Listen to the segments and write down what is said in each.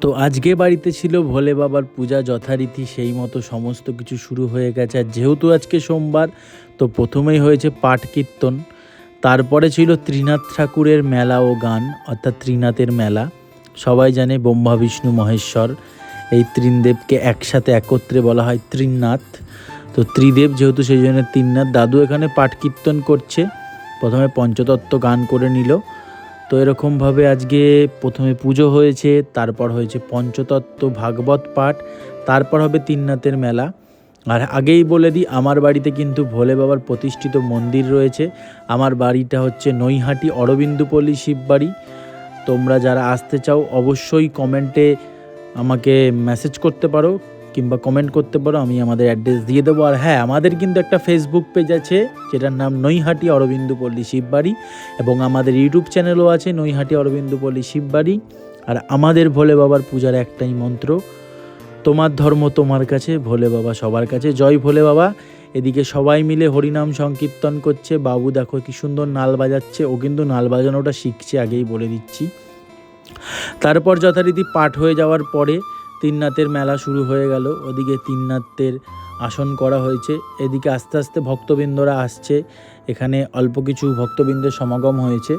তো আজকে বাড়িতে ছিল ভোলে বাবার পূজা যথারীতি, সেই মতো সমস্ত কিছু শুরু হয়ে গেছে। আর যেহেতু আজকে সোমবার, তো প্রথমেই হয়েছে পাঠ কীর্তন, তারপরে ছিল ত্রিনাথ ঠাকুরের মেলা ও গান, অর্থাৎ ত্রিনাথের মেলা। সবাই জানে ব্রহ্মা বিষ্ণু মহেশ্বর, এই ত্রিনদেবকে একসাথে একত্রে বলা হয় ত্রিনাথ। তো ত্রিদেব যেহেতু, সেই জন্য ত্রিনাথ। দাদু এখানে পাঠ কীর্তন করছে, প্রথমে পঞ্চতত্ত্ব গান করে নিল। তো এরকমভাবে আজকে প্রথমে পুজো হয়েছে, তারপর হয়েছে পঞ্চতত্ত্ব ভাগবত পাঠ, তারপর হবে তিননাথের মেলা। আর আগেই বলে দিই, আমার বাড়িতে কিন্তু ভোলে বাবার প্রতিষ্ঠিত মন্দির রয়েছে। আমার বাড়িটা হচ্ছে নৈহাটি অরবিন্দুপল্লী শিববাড়ি। তোমরা যারা আসতে চাও অবশ্যই কমেন্টে আমাকে মেসেজ করতে পারো কিংবা কমেন্ট করতে পারো, আমি আমাদের অ্যাড্রেস দিয়ে দেবো। আর হ্যাঁ, আমাদের কিন্তু একটা ফেসবুক পেজ আছে যেটার নাম নৈহাটি অরবিন্দুপল্লী শিববাড়ি, এবং আমাদের ইউটিউব চ্যানেলও আছে নৈহাটি অরবিন্দুপল্লী শিববাড়ি। আর আমাদের ভোলে বাবার পূজার একটাই মন্ত্র, তোমার ধর্ম তোমার কাছে, ভোলে বাবা সবার কাছে, জয় ভোলে বাবা। এদিকে সবাই মিলে হরিনাম সংকীর্তন করছে। বাবু দেখো কি সুন্দর নাল বাজাচ্ছে, ও কিন্তু নাল বাজানোটা শিখছে, আগেই বলে দিচ্ছি। তারপর যথারীতি পাঠ হয়ে যাওয়ার পরে তিননাথের মেলা শুরু হয়ে গেল। ওদিকে তিননাথের আসন করা হয়েছে, এদিকে আস্তে আস্তে ভক্তবৃন্দরা আসছে। এখানে অল্প কিছু ভক্তবৃন্দের সমাগম হয়েছে।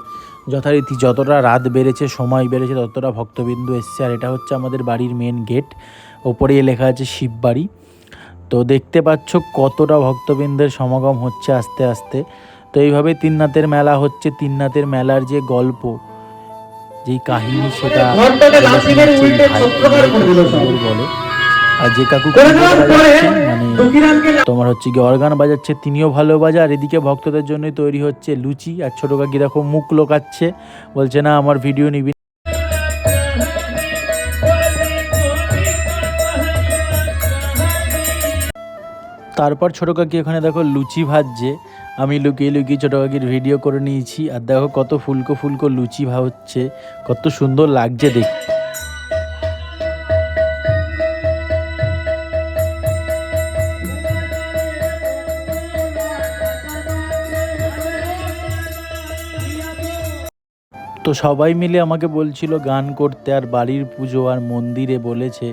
যথারীতি যতটা রাত বেড়েছে, সময় বেড়েছে, ততটা ভক্তবৃন্দ এসছে। আর এটা হচ্ছে আমাদের বাড়ির মেন গেট, ওপরেই লেখা আছে শিববাড়ি। তো দেখতে পাচ্ছ কতটা ভক্তবৃন্দের সমাগম হচ্ছে আস্তে আস্তে। তো এইভাবে তিননাথের মেলা হচ্ছে। তিননাথের মেলার যে গল্প, যেই কাহিনী, সেটা বলে। আর যে কাকু মানে তোমার হচ্ছে কি অর্গান বাজাচ্ছে, তিনিও ভালো বাজা। আর এদিকে ভক্তদের জন্যই তৈরি হচ্ছে লুচি। আর ছোট কাকি দেখো মুখ লোকাচ্ছে, বলছে না আমার ভিডিও নিবি। তারপর ছোট কাকি এখানে দেখো লুচি ভাজছে, আমি লুকিয়ে লুকিয়ে ছোটো কাকির ভিডিও করে নিয়েছি। আর দেখো কত ফুলকো ফুলকো লুচি হচ্ছে, কত সুন্দর লাগছে দেখতে। তো সবাই মিলে আমাকে বলছিল গান করতে, আর বাড়ির পুজো আর মন্দিরে বলেছে,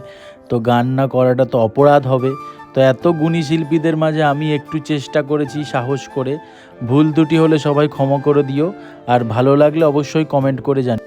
তো গান না করাটা তো অপরাধ হবে। তো এত গুণী শিল্পীদের মাঝে আমি একটু চেষ্টা করেছি সাহস করে। ভুল ত্রুটি হলে সবাই ক্ষমা করে দিও, আর ভালো লাগলে অবশ্যই কমেন্ট করে জানিও।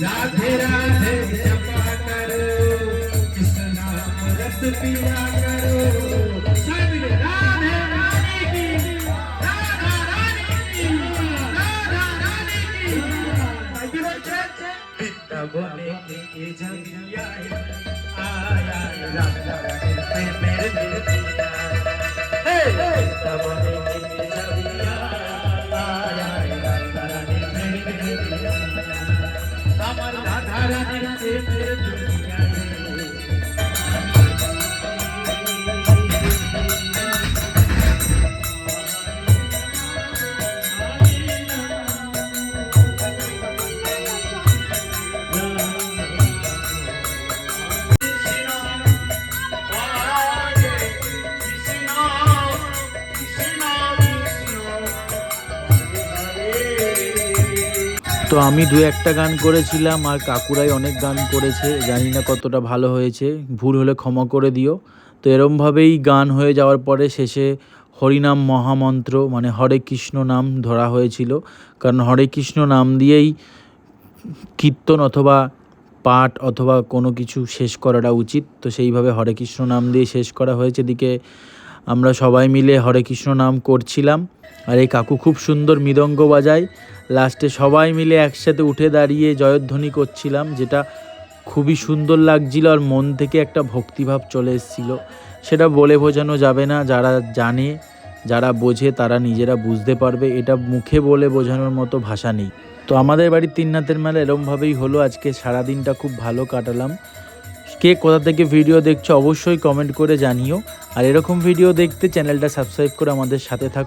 राधे राधे जपा करो, कृष्णा रस पिया करो, सब राधे रानी की, राधा रानी की, राधा रानी की। बोले के जब आया राधा रानी पे मेरे दिल दिया, बोले के जब आया राधा रानी मेरे दिल दिया, আমার রাধা রানীর প্রেমের দুনিয়ায়। তো আমি দু একটা গান করেছিলাম, আর কাকুরাই অনেক গান করেছে, জানি না কতটা ভালো হয়েছে, ভুল হলে ক্ষমা করে দিও। তো এরমভাবেই গান হয়ে যাওয়ার পরে শেষে হরিনাম মহামন্ত্র মানে হরে কৃষ্ণ নাম ধরা হয়েছিল, কারণ হরে কৃষ্ণ নাম দিয়েই কীর্তন অথবা পাঠ অথবা কোনো কিছু শেষ করাটা উচিত। তো সেইভাবে হরে কৃষ্ণ নাম দিয়ে শেষ করা হয়েছে। এদিকে আমরা সবাই মিলে হরে কৃষ্ণ নাম করছিলাম, আর এই কাকু খুব সুন্দর মৃদঙ্গ বাজায়। লাস্টে সবাই মিলে একসাথে উঠে দাঁড়িয়ে জয়ধ্বনি করছিলাম, যেটা খুবই সুন্দর লাগছিল, আর মন থেকে একটা ভক্তিভাব চলে এসেছিল। সেটা বলে বোঝানো যাবে না, যারা জানে যারা বোঝে তারা নিজেরা বুঝতে পারবে, এটা মুখে বলে বোঝানোর মতো ভাষা নেই। তো আমাদের বাড়ির তিননাথের মেলা এরমভাবেই হলো। আজকে সারাদিনটা খুব ভালো কাটালাম। কে কোথা থেকে ভিডিও দেখছো অবশ্যই কমেন্ট করে জানিও, আর এরকম ভিডিও দেখতে চ্যানেলটা সাবস্ক্রাইব করে আমাদের সাথে থাকো।